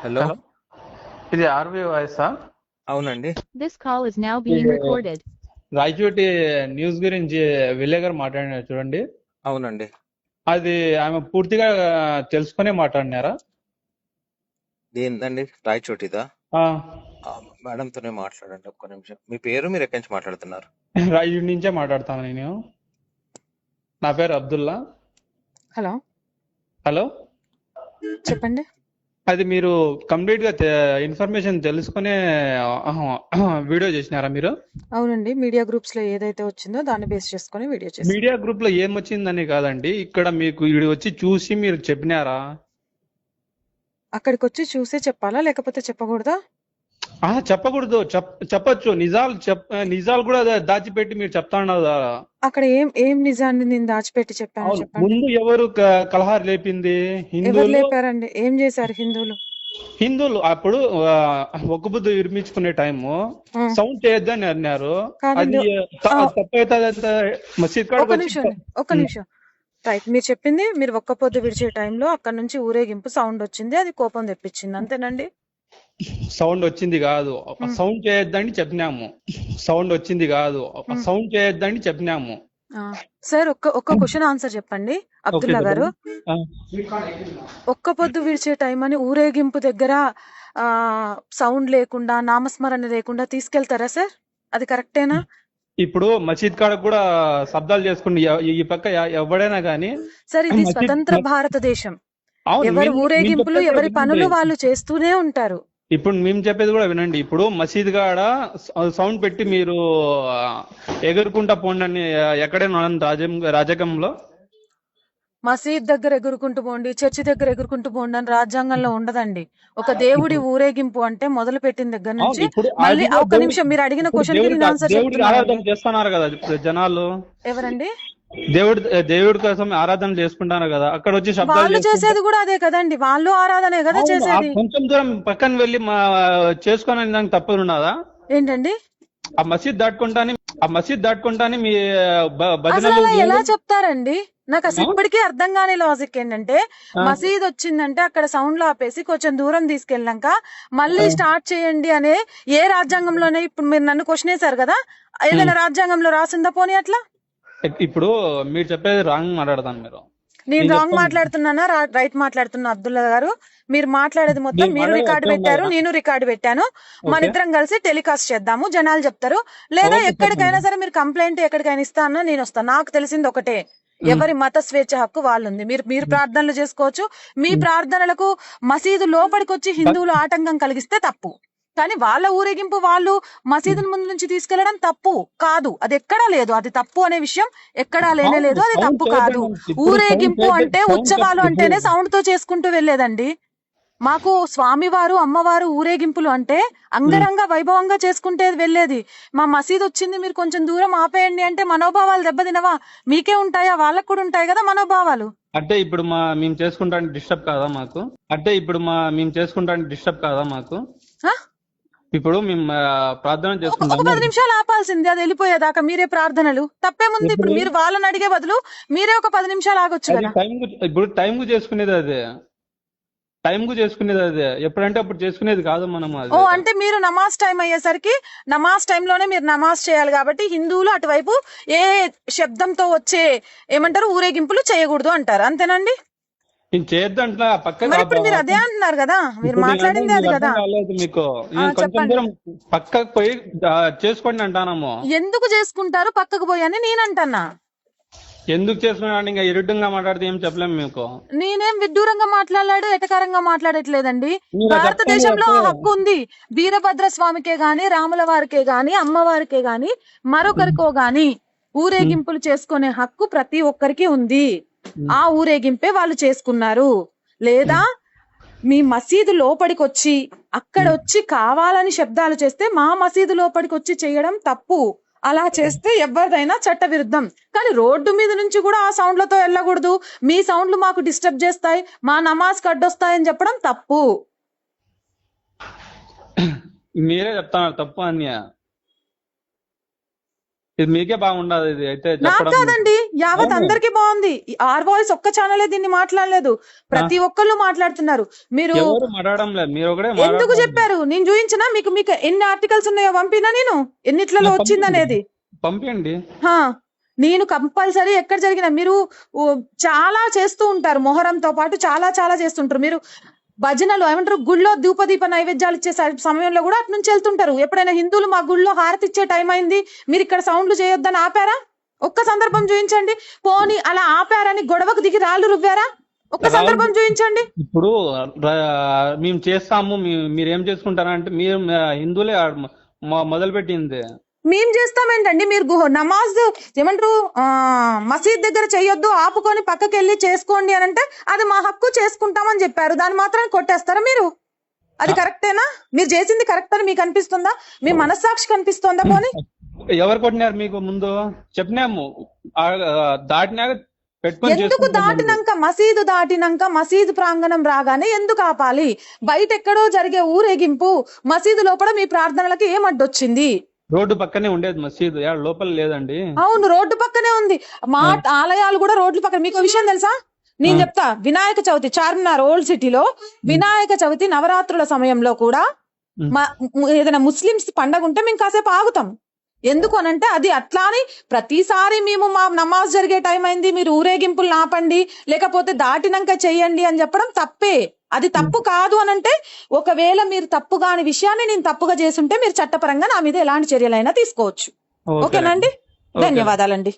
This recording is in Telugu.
Hello hello. ఇది ఆర్వి వాయిసా? అవునండి. This call is now being ఇది recorded. రాయచోటి న్యూస్ గురించి విలే గారు మాట్లాడినారు చూడండి. అవునండి. అది ఆమె పూర్తిగా తెలుసుకునే మాట్లాడినారా? ఏందండి రాయచోటిదా? ఆ, మేడంతోనే మాట్లాడండి ఒక్క నిమిషం. మీ పేరు, మీరు ఎక్కడి నుంచి మాట్లాడుతున్నారు? రాయచోటి నుంచే మాట్లాడతాను నేను. నా పేరు అబ్దుల్లా. Hello, hello. చెప్పండి. అది మీరు కంప్లీట్ గా ఇన్ఫర్మేషన్ తెలుసుకునే వీడియో చేసినారా మీరు? అవునండి, మీడియా గ్రూప్స్ లో ఏదైతే వచ్చిందో దాన్ని బేస్ చేసుకొని వీడియో చేసి. మీడియా గ్రూప్ లో ఏమొచ్చిందని కాదండి, ఇక్కడ మీకు వీడియో వచ్చి చూసి మీరు చెప్పినారా? అక్కడికి వచ్చి చూసే చెప్పాలా లేకపోతే చెప్పకూడదా? చెప్పకూడదు, చెప్పొచ్చు. నిజాలు కూడా దాచిపెట్టి మీరు చెప్తా ఉన్నారు. అక్కడ ఏం ఏం నిజాన్ని నేను దాచిపెట్టి చెప్పాను చెప్పండి. ముందు ఎవరు కలహారు లేపింది? ఎవరు హిందువులు. లేపారండి? ఏం చేశారు హిందువులు? హిందువులు అప్పుడు ఒక్క బుద్ధ నిర్మించుకునే టైము ఆ, సౌండ్ చేయొద్దని అన్నారు. అది కాదండి. ఆ, తప్పైతే మసీద్ కాడికి ఒక్క వచ్చి నిమిషం అండి, ఒక్క నిమిషం. రైట్, మీరు చెప్పింది మీరు ఒక్క పొద్దు విడిచే టైంలో అక్కడ నుంచి ఊరేగింపు సౌండ్ వచ్చింది, అది కోపం తెప్పించింది, అంతేనండి? సౌండ్ వచ్చింది కాదు, సౌండ్ చేయొద్దని చెప్పినాము. సౌండ్ వచ్చింది కాదు, సౌండ్ చేయొద్దని చెప్పినాము. సార్, ఒక్క క్వశ్చన్ ఆన్సర్ చెప్పండి అబ్దుల్లా గారు. ఒక్క పొద్దు విడిచే టైం అని ఊరేగింపు దగ్గర సౌండ్ లేకుండా, నామస్మరణ లేకుండా తీసుకెళ్తారా సార్? అది కరెక్టేనా? ఇప్పుడు మసీద్ కాడ కూడా శబ్దాలు చేసుకుని ఈ పక్క ఎవడైనా కానీ సార్, ఇది స్వతంత్ర భారతదేశం. ఎవరి ఊరేగింపులు ఎవరి పనులు వాళ్ళు చేస్తూనే ఉంటారు. ఇప్పుడు మేము చెప్పేది కూడా వినండి. ఇప్పుడు మసీద్ కాడ సౌండ్ పెట్టి మీరు ఎగురుకుంటా పోండి అని ఎక్కడైనా రాజకంలో మసీద్ దగ్గర ఎగురుకుంటూ పోండి, చర్చి దగ్గర ఎగురుకుంటూ పోండి అని రాజ్యాంగంలో ఉండదండి. ఒక దేవుడి ఊరేగింపు అంటే మొదలు పెట్టిన దగ్గర నుంచి మళ్ళీ ఒక నిమిషం, మీరు అడిగిన క్వశ్చన్ కి నేను ఆన్సర్ ఆరాధన చేస్తున్నారు కదా ఇప్పుడు జనాలు. ఎవరండి? దేవుడి కోసం ఆరాధన చేసుకుంటారు కదా, అక్కడ వచ్చి వాళ్ళు చేసేది కూడా అదే కదండి, వాళ్ళు ఆరాధనే కదా చేసేది. కొంచెం దూరం పక్కన వెళ్ళి చేసుకోనని దానికి తప్పదు ఉన్నదా? ఏంటండి? ఆ మసీద్ దాటుకుంటానే మీ అసలు అలా ఎలా చెప్తారండి? నాకు అసలు ఇప్పటికీ అర్థం కాని లాజిక్ ఏంటంటే, మసీద్ వచ్చిందంటే అక్కడ సౌండ్ లో ఆపేసి కొంచెం దూరం తీసుకెళ్ళాక మళ్ళీ స్టార్ట్ చేయండి అనే ఏ రాజ్యాంగంలోనే, ఇప్పుడు మీరు నన్ను క్వశ్చన్ వేశారు కదా, ఏదైనా రాజ్యాంగంలో రాసిందా పోనీ అట్లా? ఇప్పుడు మీరు చెప్పేది రాంగ్ మాట్లాడతాను. నేను రాంగ్ మాట్లాడుతున్నానా రైట్ మాట్లాడుతున్నా? అబ్దుల్లా గారు, మీరు మాట్లాడేది మొత్తం మీరు రికార్డు పెట్టారు, నేను రికార్డు పెట్టాను. మన ఇద్దరం కలిసి టెలికాస్ట్ చేద్దాము, జనాలు చెప్తారు. లేదా ఎక్కడికైనా సరే మీరు కంప్లైంట్ ఎక్కడికైనా ఇస్తానో నేను వస్తాను. నాకు తెలిసింది ఒకటే, ఎవరి మత స్వేచ్ఛ హక్కు వాళ్ళుంది. మీరు ప్రార్థనలు చేసుకోవచ్చు. మీ ప్రార్థనలకు మసీదు లోపలికి వచ్చి హిందువులు ఆటంకం కలిగిస్తే తప్పు, కానీ వాళ్ళ ఊరేగింపు వాళ్ళు మసీదుల ముందు నుంచి తీసుకెళ్లడం తప్పు కాదు. అది ఎక్కడా లేదు, అది తప్పు అనే విషయం ఎక్కడా లేనే లేదు, అది తప్పు కాదు. ఊరేగింపు అంటే, ఉత్సవాలు అంటేనే సౌండ్ తో చేసుకుంటూ వెళ్లేదండి. మాకు స్వామివారు అమ్మవారు ఊరేగింపులు అంటే అంగరంగ వైభవంగా చేసుకుంటే వెళ్ళేది. మా మసీద్ వచ్చింది మీరు కొంచెం దూరం ఆపేయండి అంటే మనోభావాలు దెబ్బతినవా? మీకే ఉంటాయా? వాళ్ళకు కూడా ఉంటాయి కదా మనోభావాలు. అంటే ఇప్పుడు మేము చేసుకుంటానికి డిస్టర్బ్ కాదా మాకు? ఇప్పుడు మేము ప్రార్థన చేసుకుంటాం. 10 నిమిషాలు ఆపాల్సింది, అది వెళ్ళిపోయేదాకా మీరే ప్రార్థనలు. తప్పేముంది? ఇప్పుడు మీరు వాళ్ళని అడిగే బదులు మీరే ఒక 10 నిమిషాలు ఆగొచ్చు కదా. ఇప్పుడు టైం కు చేసుకునేది అదే, ఎప్పుడంటే అప్పుడు చేసుకునేది కాదు మనం. ఓ, అంటే మీరు నమాజ్ టైం అయ్యేసరికి నమాజ్ టైంలోనే మీరు నమాజ్ చేయాలి కాబట్టి హిందువులు అటువైపు ఏ శబ్దంతో వచ్చే ఏమంటారు ఊరేగింపులు చేయకూడదు అంటారు, అంతేనండి? మరి ఇప్పుడు మీరు అదే అంటున్నారు కదా, మీరు మాట్లాడింది అది కదా. మీకు కొంచెం పక్కకు పోయి చేసుకోండి అంటానము. ఎందుకు చేసుకుంటారు పక్కకు పోయి అని నేను అంటున్నా. ఎందుకు చేసుకున్నాడు? ఇంకా ఇరుడ్డంగా మాట్లాడితే ఏం చెప్పలేము మీకు. నేనేం విడ్డూరంగా మాట్లాడాడు, ఎటకారంగా మాట్లాడట్లేదండి. భారతదేశంలో హక్కు ఉంది. వీరభద్ర స్వామికే గాని, రాముల వారికే గాని, అమ్మవారికే గాని, మరొకరికో గాని ఊరేగింపులు చేసుకునే హక్కు ప్రతి ఒక్కరికి ఉంది. ఆ ఊరేగింపే వాళ్ళు చేసుకున్నారు. లేదా మీ మసీదు లోపలికి వచ్చి అక్కడ వచ్చి కావాలని శబ్దాలు చేస్తే మా మసీదు లోపలికి వచ్చి చేయడం తప్పు. అలా చేస్తే ఎవరిదైనా చట్ట విరుద్ధం. కానీ రోడ్డు మీద నుంచి కూడా ఆ సౌండ్లతో వెళ్ళకూడదు, మీ సౌండ్లు మాకు డిస్టర్బ్ చేస్తాయి, మా నమాజ్ కడ్డొస్తాయని చెప్పడం తప్పు. మీరే చెప్తాను తప్పు అని. ఇది మీకే బాగుండదు ఇది అయితే నాకు చెప్పడం. కాదండి, యావత్ అవును. అందరికి బాగుంది. ఆర్ వాయిస్ ఒక్క ఛానలే దీన్ని మాట్లాడలేదు, ప్రతి ఒక్కళ్ళు మాట్లాడుతున్నారు. మీరు ఎవరు మాట్లాడడం లేదు, మీరు ఒకటే ఎందుకు మాట్లాడుతున్నారు. చెప్పారు? నేను చూపించినా మీకు? మీకు ఎన్ని ఆర్టికల్స్ ఉన్నాయో పంపినా నేను, ఎన్నిట్లలో వచ్చింది అనేది. పంపించండి. హా, నేను కంపల్సరీ ఎక్కడ జరిగినా మీరు చాలా చేస్తూ ఉంటారు, మొహరంతో పాటు చాలా చాలా చేస్తుంటారు. మీరు భజనలు ఏమంటారు, గుళ్ళో ధూపదీప నైవేద్యాలు ఇచ్చే సమయంలో కూడా అటు నుంచి వెళ్తుంటారు. ఎప్పుడైనా హిందువులు మా గుళ్ళో హారతి ఇచ్చే టైం అయింది, మీరు ఇక్కడ సౌండ్లు చేయొద్దని ఆపారా? ఒక్క సందర్భం చూపించండి. పోనీ అలా ఆపారని గొడవకు దిగి రాళ్ళు రువ్వారా? ఒక్క సందర్భం చూపించండి. ఇప్పుడు మేము చేస్తాము, మీరేం చేసుకుంటారంటే మీరు హిందువులే మొదలు పెట్టింది. మేం చేస్తామేంటండి? మీరు నమాజ్ ఏమంటారు మసీద్ దగ్గర చెయ్యొద్దు, ఆపుకొని పక్కకి వెళ్ళి చేసుకోండి అని అంటే అది మా హక్కు, చేసుకుంటామని చెప్పారు. దాని మాత్రం కొట్టేస్తారా మీరు? అది కరెక్టేనా? మీరు చేసింది కరెక్ట్ అని మీకు అనిపిస్తుందా? మీ మనస్సాక్షి కనిపిస్తుందా? పోనీ ఎవరు కొట్టినారు మీకు? ముందు చెప్పినాము, దాటినాక పెట్టుకొని ఎందుకు చేసుకుంటామండి. దాటినాక, మసీదు దాటినాక, మసీదు ప్రాంగణం రాగానే ఎందుకు ఆపాలి? బయట ఎక్కడో జరిగే ఊరేగింపు మసీదు లోపల మీ ప్రార్థనలకి ఏం అడ్డొచ్చింది? రోడ్డు పక్కనే ఉండేది మసీదు, లోపల లేదండి. అవును, రోడ్డు పక్కనే ఉంది. మా ఆలయాలు కూడా రోడ్ల పక్కన. మీకు విషయం తెలుసా? నేను చెప్తా. వినాయక చవితి చార్మినార్ ఓల్డ్ సిటీలో వినాయక చవితి నవరాత్రుల సమయంలో కూడా ఏదైనా ముస్లిమ్స్ పండగ ఉంటే మేము కాసేపు ఆగుతాం. ఎందుకు అనంటే అది అట్లానే ప్రతిసారి మేము మా నమాజ్ జరిగే టైం అయింది, మీరు ఊరేగింపులు ఆపండి, లేకపోతే దాటినాక చెయ్యండి అని చెప్పడం తప్పే. అది తప్పు కాదు అనంటే, ఒకవేళ మీరు తప్పు కాని విషయాన్ని నేను తప్పుగా చేసుంటే మీరు చట్టపరంగా నా మీద ఎలాంటి చర్యలైనా తీసుకోవచ్చు. ఓకేనండి? ధన్యవాదాలండి.